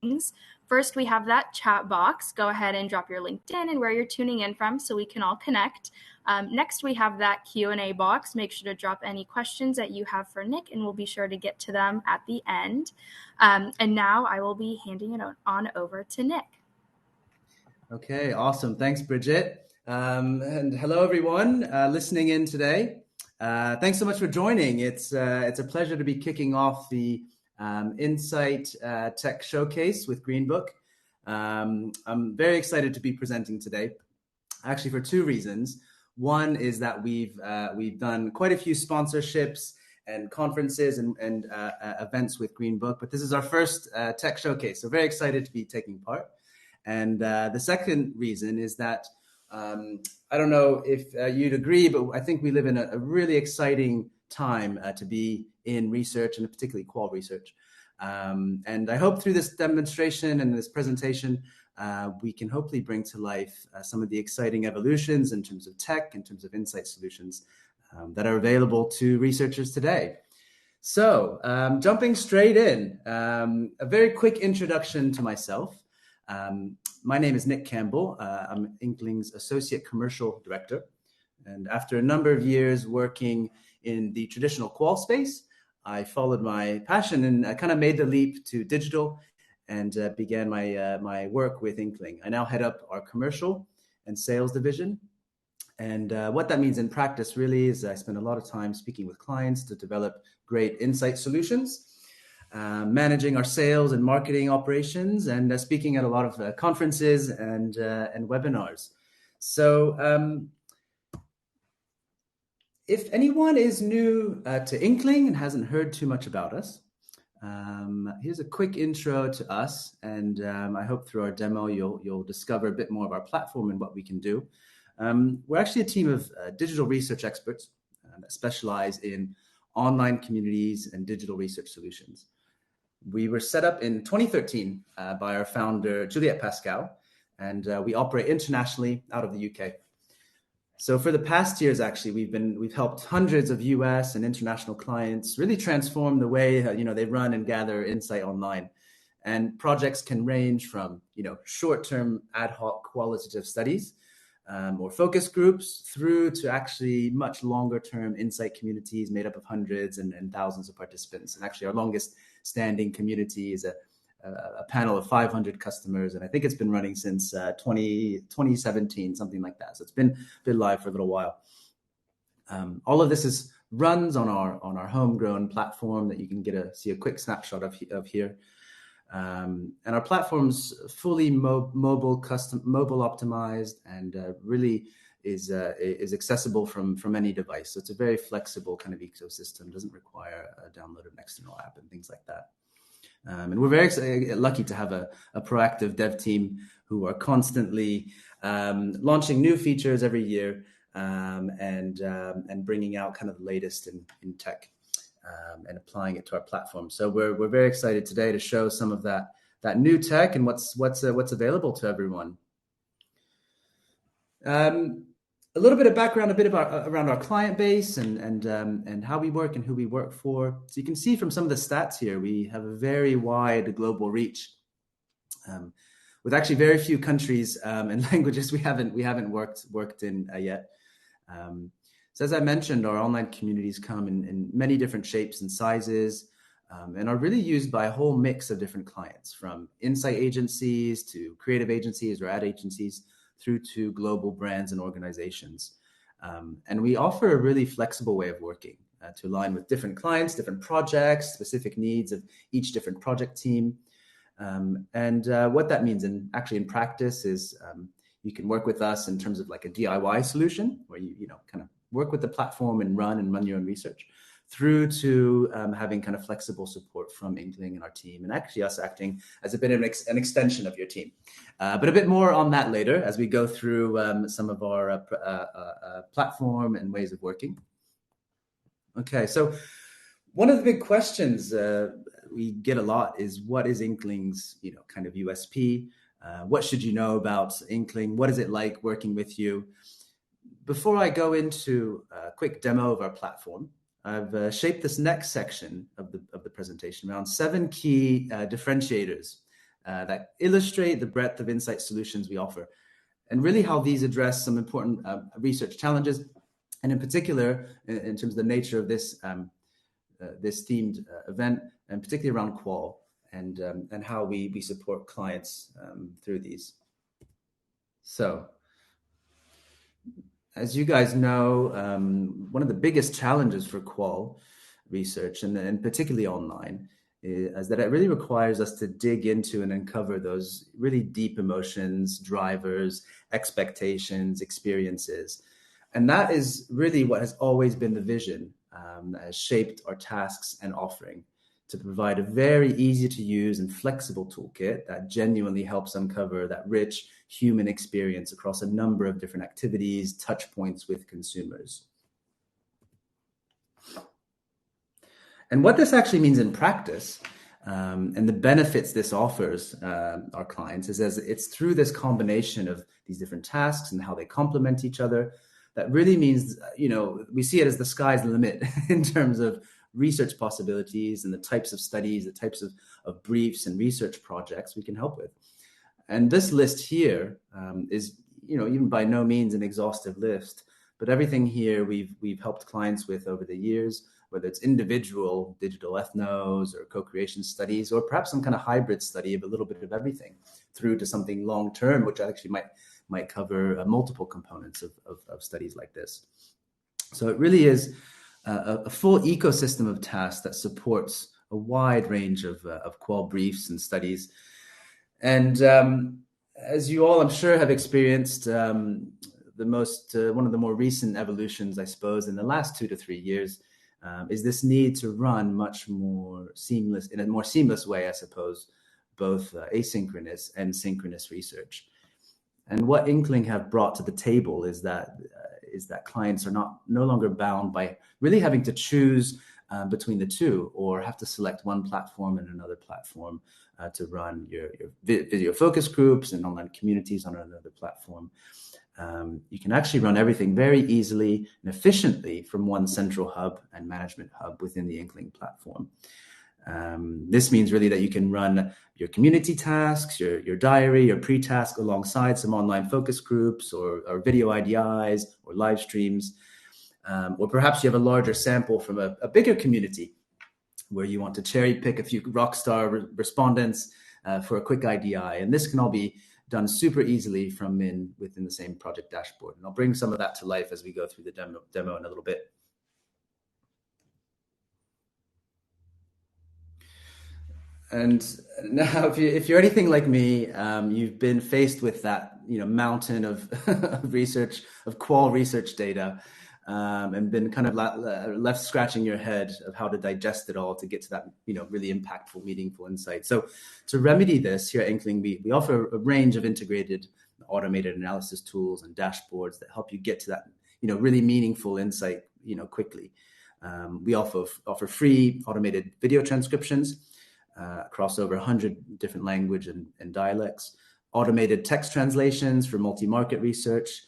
things. First, we have that chat box. Go ahead and drop your LinkedIn and where you're tuning in from so we can all connect. Next, we have that Q&A box. Make sure to drop any questions that you have for Nick, and we'll be sure to get to them at the end. And now I will be handing it on over to Nick. Okay, awesome. Thanks, Bridget. And hello, everyone listening in today. Thanks so much for joining. It's a pleasure to be kicking off the Insight Tech Showcase with Greenbook. I'm very excited to be presenting today, actually for two reasons. One is that we've done quite a few sponsorships and conferences and events with Greenbook, but this is our first tech showcase, so very excited to be taking part. And the second reason is that I don't know if you'd agree, but I think we live in a really exciting time to be in research, and particularly qual research. And I hope through this demonstration and this presentation, we can hopefully bring to life some of the exciting evolutions in terms of tech, in terms of insight solutions that are available to researchers today. So jumping straight in, a very quick introduction to myself. My name is Nick Campbell. I'm Inkling's Associate Commercial Director. And after a number of years working in the traditional qual space, I followed my passion and kind of made the leap to digital and began my work with Incling. I now head up our commercial and sales division. And what that means in practice really is I spend a lot of time speaking with clients to develop great insight solutions, managing our sales and marketing operations, and speaking at a lot of conferences and webinars. So if anyone is new to Incling and hasn't heard too much about us, here's a quick intro to us, and I hope through our demo you'll discover a bit more of our platform and what we can do. We're actually a team of digital research experts that specialize in online communities and digital research solutions. We were set up in 2013 by our founder, Juliette Pascal, and we operate internationally out of the UK. So for the past years, actually, we've helped hundreds of US and international clients really transform the way they run and gather insight online. And projects can range from short-term ad hoc qualitative studies or focus groups through to actually much longer-term insight communities made up of hundreds and thousands of participants. And actually, our longest standing community is a panel of 500 customers, and I think it's been running since 2017, something like that. So it's been live for a little while. All of this runs on our homegrown platform that you can see a quick snapshot of here. And our platform's fully mobile optimized, and really is accessible from any device. So it's a very flexible kind of ecosystem. Doesn't require a download of an external app and things like that. And we're very lucky to have a proactive dev team who are constantly launching new features every year and bringing out kind of the latest in tech and applying it to our platform. So we're very excited today to show some of that new tech and what's available to everyone. A little bit of background, a bit about around our client base and how we work and who we work for. So you can see from some of the stats here, we have a very wide global reach, with actually very few countries and languages we haven't worked in yet. So as I mentioned, our online communities come in many different shapes and sizes, and are really used by a whole mix of different clients, from insight agencies to creative agencies or ad agencies, through to global brands and organizations. And we offer a really flexible way of working to align with different clients, different projects, specific needs of each different project team. And what that means in practice is you can work with us in terms of like a DIY solution where you kind of work with the platform and run your own research, through to having kind of flexible support from Incling and our team, and actually us acting as a bit of an extension of your team. But a bit more on that later as we go through some of our platform and ways of working. Okay, so one of the big questions we get a lot is, what is Inkling's kind of USP? What should you know about Incling? What is it like working with you? Before I go into a quick demo of our platform, I've shaped this next section of the presentation around 7 key differentiators that illustrate the breadth of insight solutions we offer, and really how these address some important research challenges, and in particular, in terms of the nature of this this themed event, and particularly around Qual and how we support clients through these. So, as you guys know, one of the biggest challenges for Qual research, and particularly online, is that it really requires us to dig into and uncover those really deep emotions, drivers, expectations, experiences. And that is really what has always been the vision that has shaped our tasks and offering, to provide a very easy to use and flexible toolkit that genuinely helps uncover that rich human experience across a number of different activities, touch points with consumers. And what this actually means in practice, and the benefits this offers our clients, is as it's through this combination of these different tasks and how they complement each other, that really means, we see it as the sky's the limit in terms of research possibilities and the types of studies, the types of briefs and research projects we can help with. And this list here is, even by no means an exhaustive list, but everything here we've helped clients with over the years, whether it's individual digital ethnos or co-creation studies, or perhaps some kind of hybrid study of a little bit of everything, through to something long-term, which actually might cover multiple components of studies like this. So it really is a full ecosystem of tasks that supports a wide range of Qual briefs and studies. And as you all, I'm sure, have experienced, one of the more recent evolutions, I suppose, in the last 2 to 3 years, is this need to run much more seamless, in a more seamless way, I suppose, both asynchronous and synchronous research. And what Incling have brought to the table is that clients are no longer bound by really having to choose between the two, or have to select one platform and another platform to run your video focus groups and online communities on another platform. You can actually run everything very easily and efficiently from one central hub and management hub within the Incling platform. This means really that you can run your community tasks, your diary, your pre-task alongside some online focus groups or video IDIs or live streams. Or perhaps you have a larger sample from a bigger community where you want to cherry pick a few rockstar respondents for a quick IDI. And this can all be done super easily from within the same project dashboard. And I'll bring some of that to life as we go through the demo in a little bit. And now, if you're anything like me, you've been faced with that mountain of research, of Qual research data, and been kind of left scratching your head of how to digest it all to get to that really impactful, meaningful insight. So to remedy this, here at Incling, we offer a range of integrated automated analysis tools and dashboards that help you get to that really meaningful insight quickly. We offer free automated video transcriptions across over 100 different language and dialects, automated text translations for multi-market research.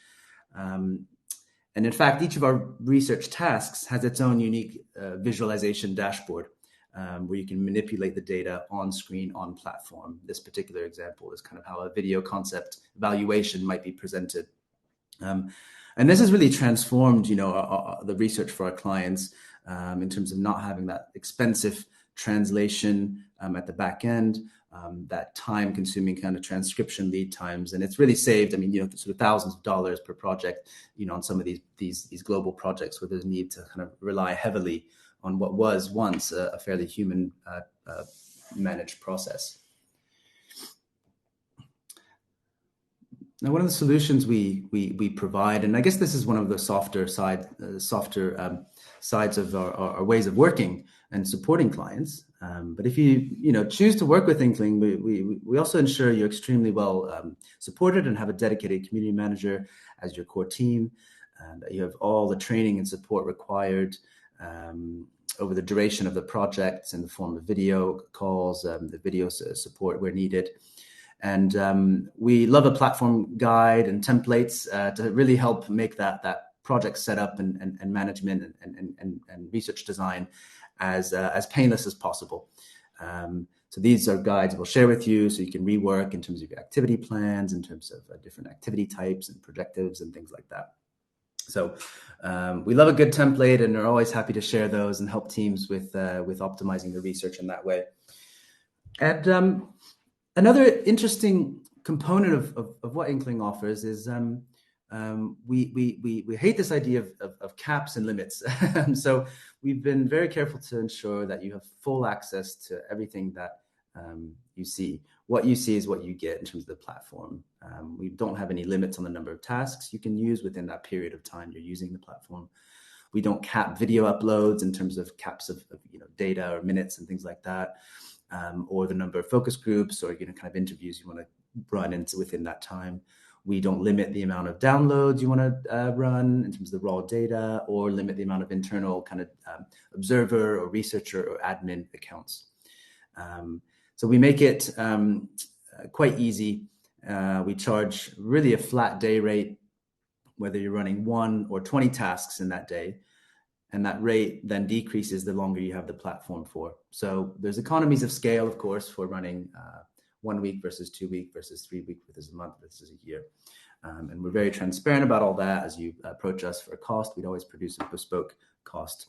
And in fact, each of our research tasks has its own unique visualization dashboard where you can manipulate the data on screen, on platform. This particular example is kind of how a video concept evaluation might be presented. And this has really transformed, the research for our clients in terms of not having that expensive translation at the back end, that time-consuming kind of transcription lead times, and it's really saved. Sort of thousands of dollars per project, on some of these global projects where there's a need to kind of rely heavily on what was once a fairly human managed process. Now, one of the solutions we provide, and I guess this is one of the softer sides of our ways of working and supporting clients. But if you choose to work with Incling, we also ensure you're extremely well supported and have a dedicated community manager as your core team, and that you have all the training and support required over the duration of the project in the form of video calls, the video support where needed. And we love a platform guide and templates to really help make that project setup and management and research design as painless as possible. So these are guides we'll share with you so you can rework in terms of your activity plans, in terms of different activity types and projectives and things like that. So we love a good template, and are always happy to share those and help teams with optimizing the research in that way. And another interesting component of what Incling offers is we hate this idea of caps and limits. So we've been very careful to ensure that you have full access to everything that you see. What you see is what you get in terms of the platform. We don't have any limits on the number of tasks you can use within that period of time you're using the platform. We don't cap video uploads in terms of caps of data or minutes and things like that, or the number of focus groups or kind of interviews you want to run into within that time. We don't limit the amount of downloads you want to run in terms of the raw data, or limit the amount of internal kind of observer or researcher or admin accounts. So we make it quite easy. We charge really a flat day rate, whether you're running 1 or 20 tasks in that day. And that rate then decreases the longer you have the platform for. So there's economies of scale, of course, for running 1 week versus 2 week versus 3 week versus a month versus a year. And we're very transparent about all that. As you approach us for a cost, we'd always produce a bespoke cost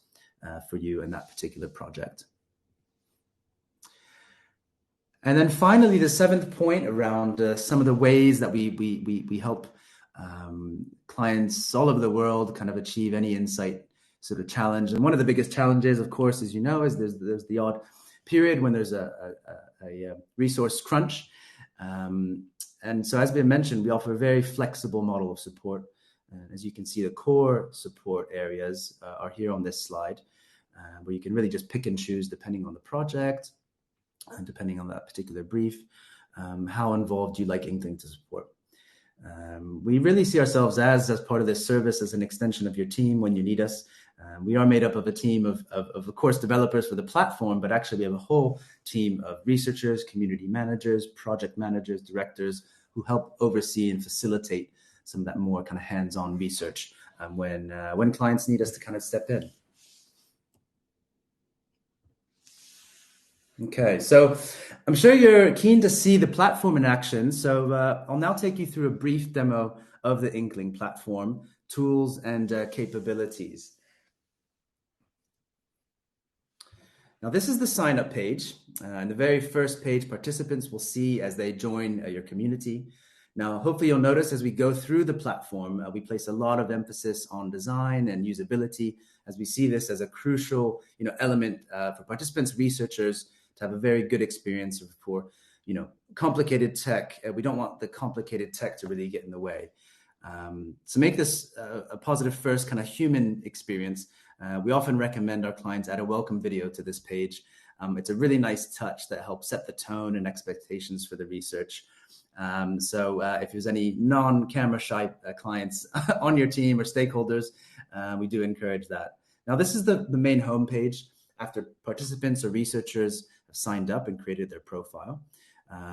for you in that particular project. And then finally, the 7th point around some of the ways that we help clients all over the world kind of achieve any insight sort of challenge. And one of the biggest challenges, of course, as you know, is there's the odd period when there's a resource crunch. And so, as been mentioned, we offer a very flexible model of support. As you can see, the core support areas are here on this slide, where you can really just pick and choose depending on the project and depending on that particular brief, how involved you like Incling to support. We really see ourselves as part of this service, as an extension of your team when you need us. We are made up of a team of course, developers for the platform, but actually we have a whole team of researchers, community managers, project managers, directors who help oversee and facilitate some of that more kind of hands-on research when clients need us to kind of step in. Okay, so I'm sure you're keen to see the platform in action. So I'll now take you through a brief demo of the Incling platform, tools and capabilities. Now, this is the sign-up page. And the very first page, participants will see as they join your community. Now, hopefully you'll notice as we go through the platform, we place a lot of emphasis on design and usability, as we see this as a crucial element for participants, researchers, to have a very good experience for complicated tech. We don't want the complicated tech to really get in the way. So make this a positive first kind of human experience. We often recommend our clients add a welcome video to this page. It's a really nice touch that helps set the tone and expectations for the research. So if there's any non-camera shy clients on your team or stakeholders, we do encourage that. Now, this is the main homepage after participants or researchers have signed up and created their profile.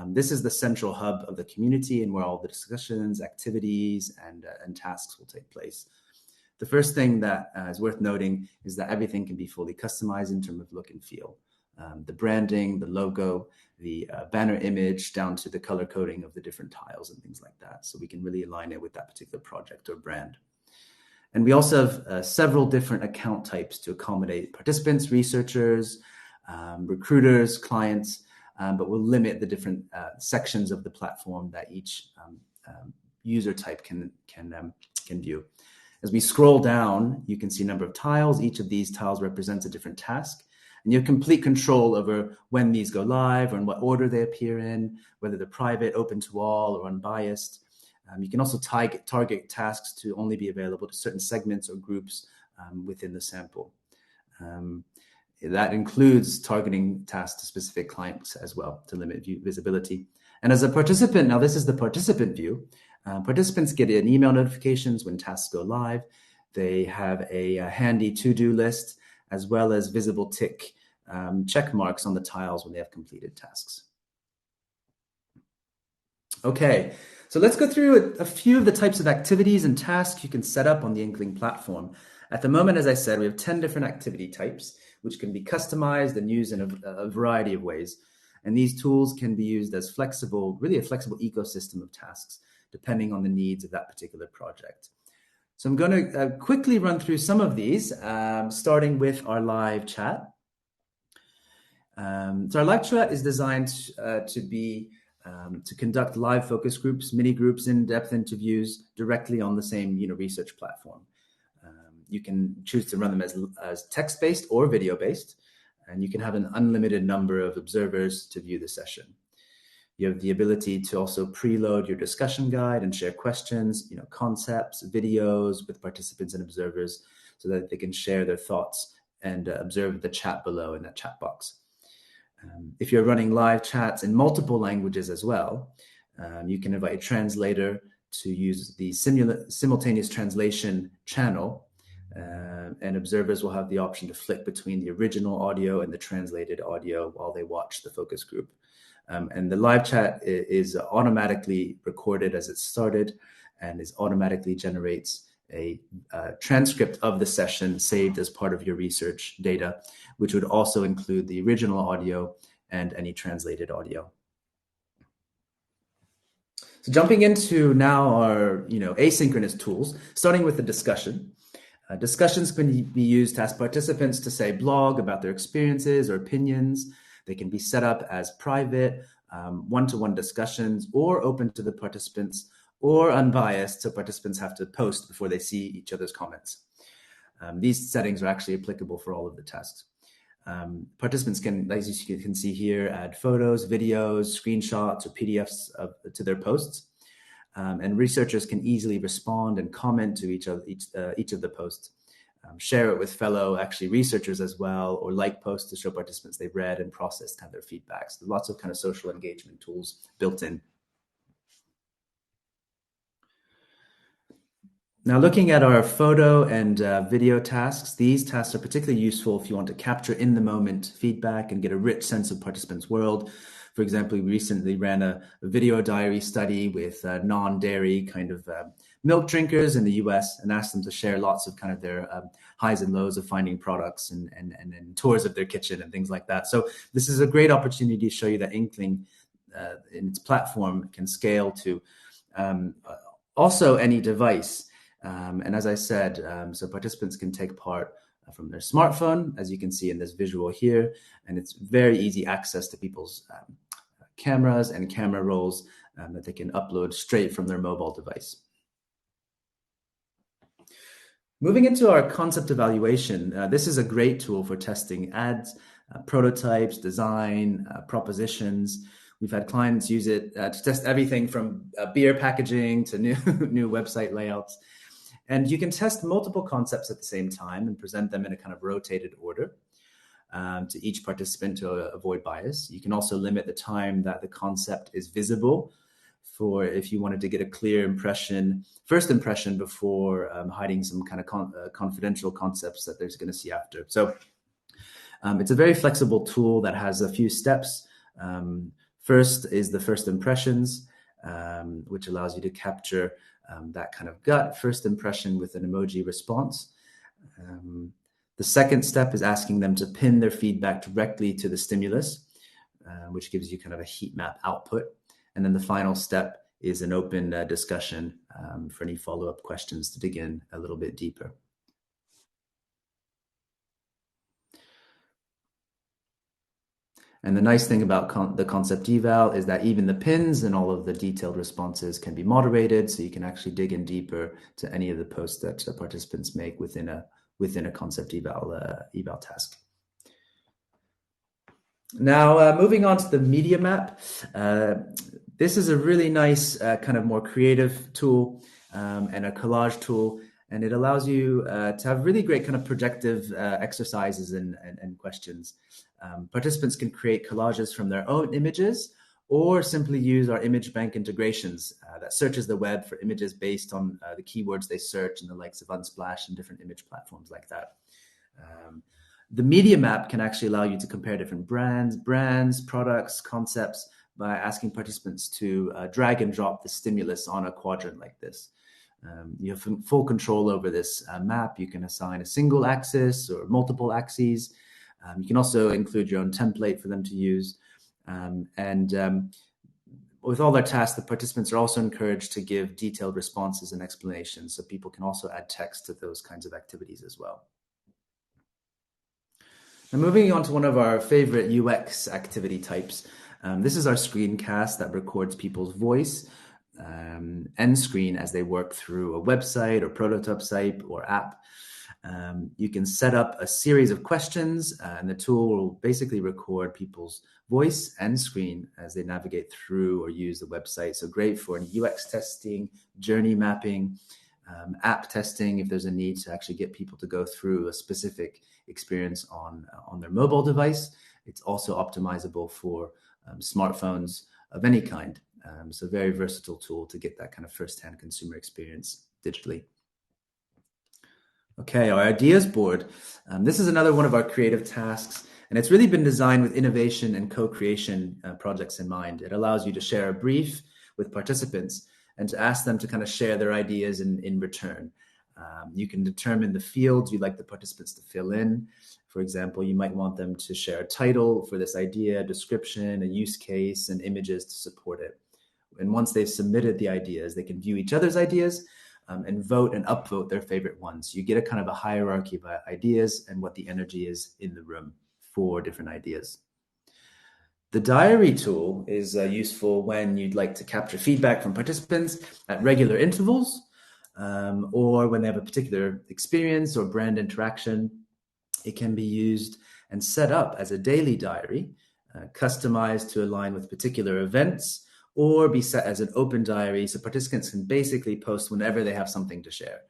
This is the central hub of the community and where all the discussions, activities, and tasks will take place. The first thing that is worth noting is that everything can be fully customized in terms of look and feel. The branding, the logo, the banner image, down to the color coding of the different tiles and things like that. So we can really align it with that particular project or brand. And we also have several different account types to accommodate participants, researchers, recruiters, clients, but we'll limit the different sections of the platform that each user type can view. As we scroll down, you can see a number of tiles. Each of these tiles represents a different task. And you have complete control over when these go live or in what order they appear in, whether they're private, open to all, or unbiased. You can also target tasks to only be available to certain segments or groups within the sample. That includes targeting tasks to specific clients as well to limit visibility. And as a participant, now this is the participant view. Participants get an email notifications when tasks go live. They have a handy to-do list, as well as visible tick check marks on the tiles when they have completed tasks. Okay, so let's go through a few of the types of activities and tasks you can set up on the Incling platform. At the moment, as I said, we have 10 different activity types. which can be customized and used in a variety of ways. And these tools can be used as really a flexible ecosystem of tasks, depending on the needs of that particular project. So I'm going to quickly run through some of these, starting with our live chat. So our live chat is designed to conduct live focus groups, mini groups, in-depth interviews directly on the same research platform. You can choose to run them as text-based or video-based, and you can have an unlimited number of observers to view the session. You have the ability to also preload your discussion guide and share questions, concepts, videos with participants and observers so that they can share their thoughts and observe the chat below in that chat box. If you're running live chats in multiple languages as well, you can invite a translator to use the simultaneous translation channel, and observers will have the option to flick between the original audio and the translated audio while they watch the focus group. And the live chat is automatically recorded as it started and automatically generates a transcript of the session saved as part of your research data, which would also include the original audio and any translated audio. So jumping into now our asynchronous tools, starting with the discussion. Discussions can be used to ask participants to say blog about their experiences or opinions. They can be set up as private, one-to-one discussions, or open to the participants, or unbiased, so participants have to post before they see each other's comments. These settings are actually applicable for all of the tasks. Participants can, as you can see here, add photos, videos, screenshots, or PDFs to their posts. And researchers can easily respond and comment to each of the posts. Share it with fellow researchers as well, or like posts to show participants they've read and processed their feedback. So lots of social engagement tools built in. Now, looking at our photo and video tasks, these tasks are particularly useful if you want to capture in the moment feedback and get a rich sense of participants' world. For example, we recently ran a video diary study with non-dairy milk drinkers in the US and asked them to share lots of their highs and lows of finding products and tours of their kitchen and things like that. So this is a great opportunity to show you that Incling in its platform can scale to also any device. And as I said, so participants can take part from their smartphone, as you can see in this visual here, and it's very easy access to people's cameras and camera rolls that they can upload straight from their mobile device. Moving into our concept evaluation, this is a great tool for testing ads, prototypes, design, propositions. We've had clients use it to test everything from beer packaging to new website layouts. And you can test multiple concepts at the same time and present them in a rotated order to each participant to avoid bias. You can also limit the time that the concept is visible for if you wanted to get a clear first impression before hiding some confidential concepts that they're going to see after. So it's a very flexible tool that has a few steps. First is the first impressions, which allows you to capture that gut first impression with an emoji response. The second step is asking them to pin their feedback directly to the stimulus, which gives you a heat map output. And then the final step is an open discussion for any follow-up questions to dig in a little bit deeper. And the nice thing about the concept eval is that even the pins and all of the detailed responses can be moderated, so you can actually dig in deeper to any of the posts that the participants make within a concept eval task. Now, moving on to the media map. This is a really nice more creative tool and a collage tool, and it allows you to have really great projective exercises and questions. Participants can create collages from their own images or simply use our image bank integrations that searches the web for images based on the keywords they search and the likes of Unsplash and different image platforms like that. The media map can actually allow you to compare different brands, products, concepts by asking participants to drag and drop the stimulus on a quadrant like this. You have full control over this map. You can assign a single axis or multiple axes. You can also include your own template for them to use. With all their tasks, the participants are also encouraged to give detailed responses and explanations, so people can also add text to those kinds of activities as well. Now, moving on to one of our favorite UX activity types. This is our screencast that records people's voice and screen as they work through a website or prototype site or app. You can set up a series of questions, and the tool will basically record people's voice and screen as they navigate through or use the website. So great for UX testing, journey mapping, app testing if there's a need to actually get people to go through a specific experience on their mobile device. It's also optimizable for smartphones of any kind. So very versatile tool to get that kind of first-hand consumer experience digitally. Okay, our ideas board. This is another one of our creative tasks, and it's really been designed with innovation and co-creation projects in mind. It allows you to share a brief with participants and to ask them to kind of share their ideas in return. You can determine the fields you'd like the participants to fill in. For example, you might want them to share a title for this idea, a description, a use case, and images to support it. And once they've submitted the ideas, they can view each other's ideas and vote and upvote their favorite ones. You get a kind of a hierarchy of ideas and what the energy is in the room for different ideas. The diary tool is useful when you'd like to capture feedback from participants at regular intervals, or when they have a particular experience or brand interaction. It can be used and set up as a daily diary, customized to align with particular events, or be set as an open diary so participants can basically post whenever they have something to share.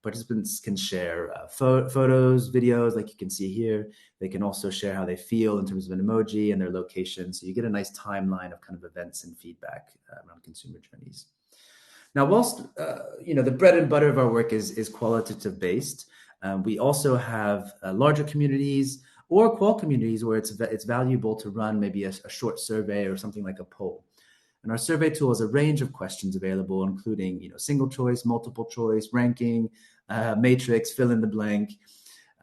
Participants can share photos, videos, like you can see here. They can also share how they feel in terms of an emoji and their location. So you get a nice timeline of kind of events and feedback around consumer journeys. Now, whilst the bread and butter of our work is qualitative based, we also have larger communities or qual communities where it's valuable to run maybe a short survey or something like a poll. And our survey tool has a range of questions available, including single choice, multiple choice, ranking, matrix, fill in the blank.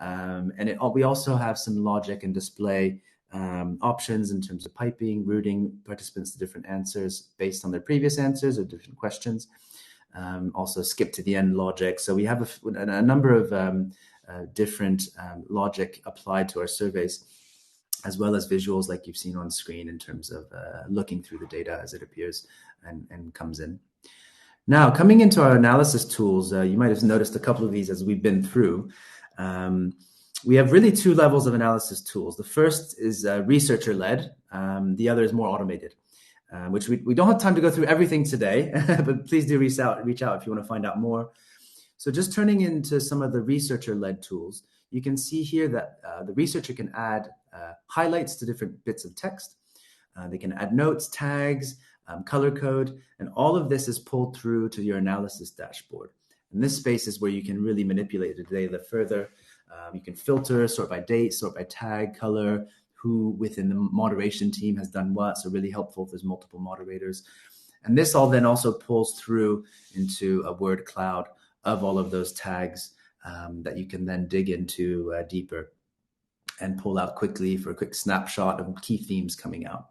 We also have some logic and display options in terms of piping, routing participants to different answers based on their previous answers or different questions. Also skip to the end logic. So we have a number of different logic applied to our surveys, as well as visuals like you've seen on screen in terms of looking through the data as it appears and comes in. Now, coming into our analysis tools, you might have noticed a couple of these as we've been through. We have really two levels of analysis tools. The first is researcher-led. The other is more automated, which we don't have time to go through everything today, but please do reach out if you want to find out more. So just turning into some of the researcher-led tools, you can see here that the researcher can add highlights to different bits of text. They can add notes, tags, color code, and all of this is pulled through to your analysis dashboard. And this space is where you can really manipulate the data further. You can filter, sort by date, sort by tag, color, who within the moderation team has done what. So really helpful if there's multiple moderators. And this all then also pulls through into a word cloud of all of those tags that you can then dig into deeper and pull out quickly for a quick snapshot of key themes coming out.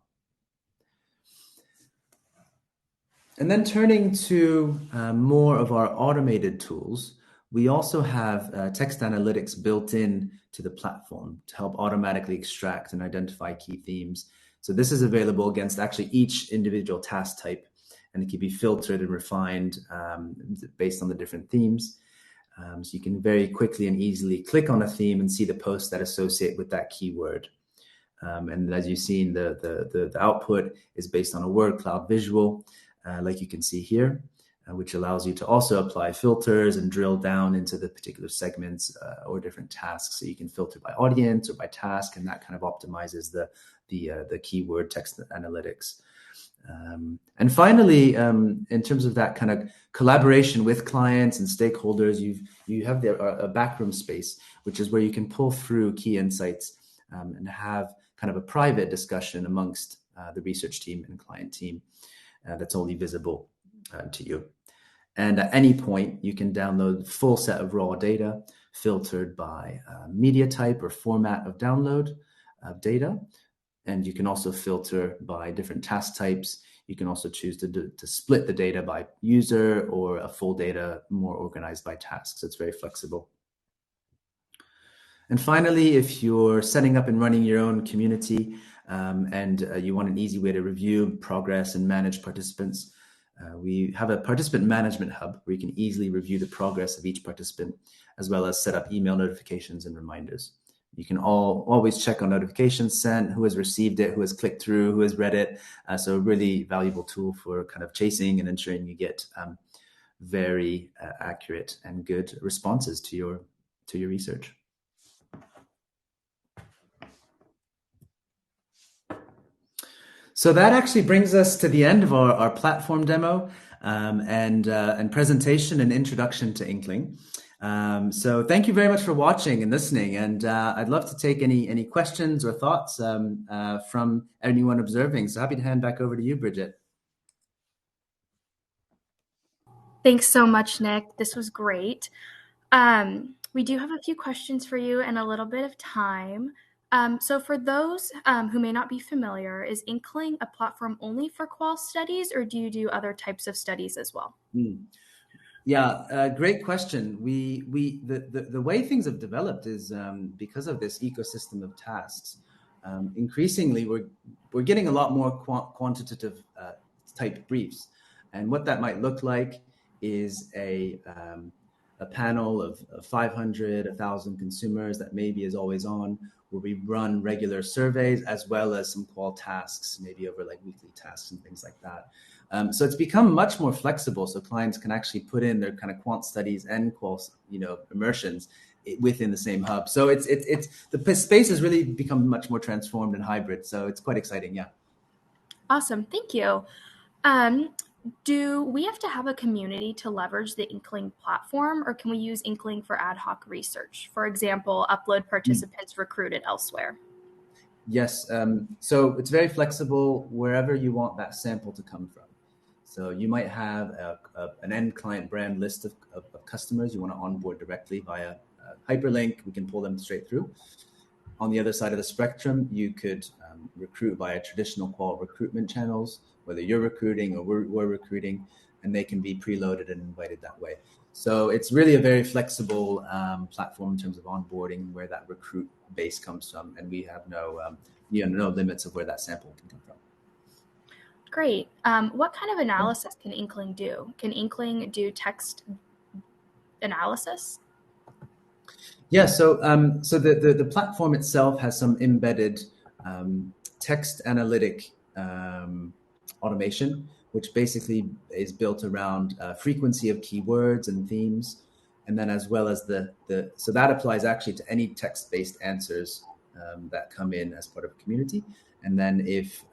And then turning to more of our automated tools, we also have text analytics built in to the platform to help automatically extract and identify key themes. So this is available against actually each individual task type, and it can be filtered and refined based on the different themes. So you can very quickly and easily click on a theme and see the posts that associate with that keyword. And as you've seen, the output is based on a word cloud visual, like you can see here, which allows you to also apply filters and drill down into the particular segments or different tasks. So you can filter by audience or by task, and that kind of optimizes the keyword text analytics. And finally, in terms of that kind of collaboration with clients and stakeholders, you have a backroom space, which is where you can pull through key insights and have kind of a private discussion amongst the research team and client team that's only visible to you. And at any point, you can download the full set of raw data filtered by media type or format of download of data. And you can also filter by different task types. You can also choose to split the data by user or a full data more organized by tasks. It's very flexible. And finally, if you're setting up and running your own community and you want an easy way to review progress and manage participants, we have a participant management hub where you can easily review the progress of each participant, as well as set up email notifications and reminders. You can always check on notifications sent, who has received it, who has clicked through, who has read it. So a really valuable tool for kind of chasing and ensuring you get very accurate and good responses to your research. So that actually brings us to the end of our platform demo and presentation and introduction to Incling. So thank you very much for watching and listening. And I'd love to take any questions or thoughts from anyone observing. So happy to hand back over to you, Bridget. Thanks so much, Nick. This was great. We do have a few questions for you and a little bit of time. So for those who may not be familiar, is Incling a platform only for qual studies, or do you do other types of studies as well? Yeah, great question. The way things have developed is because of this ecosystem of tasks. Increasingly, we're getting a lot more quantitative type briefs, and what that might look like is a panel of 500, 1,000 consumers that maybe is always on, where we run regular surveys as well as some qual tasks, maybe over like weekly tasks and things like that. So it's become much more flexible, so clients can actually put in their kind of quant studies and qual, immersions within the same hub. So it's the space has really become much more transformed and hybrid. So it's quite exciting, yeah. Awesome, thank you. Do we have to have a community to leverage the Incling platform, or can we use Incling for ad hoc research? For example, upload participants recruited elsewhere. Yes, so it's very flexible wherever you want that sample to come from. So you might have an end client brand list of customers you want to onboard directly via hyperlink. We can pull them straight through. On the other side of the spectrum, you could recruit via traditional qual recruitment channels, whether you're recruiting or we're recruiting, and they can be preloaded and invited that way. So it's really a very flexible platform in terms of onboarding where that recruit base comes from, and we have no limits of where that sample can come from. Great. What kind of analysis can Incling do? Can Incling do text analysis? Yeah, so the platform itself has some embedded text analytic automation, which basically is built around frequency of keywords and themes, and then as well as so that applies actually to any text-based answers that come in as part of a community. And then if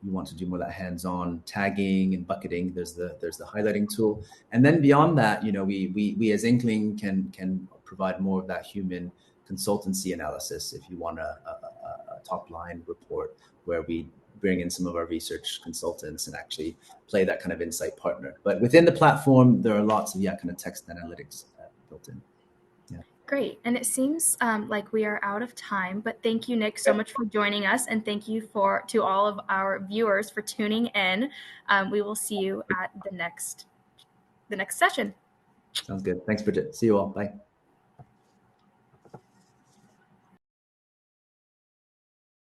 you want to do more of that hands-on tagging and bucketing, there's the highlighting tool. And then beyond that, we as Incling can provide more of that human consultancy analysis if you want a top line report where we bring in some of our research consultants and actually play that kind of insight partner. But within the platform, there are lots of kind of text analytics built in. Yeah. Great. And it seems like we are out of time, but thank you, Nick, so much for joining us. And thank you to all of our viewers for tuning in. We will see you at the next session. Sounds good. Thanks, Bridget. See you all. Bye.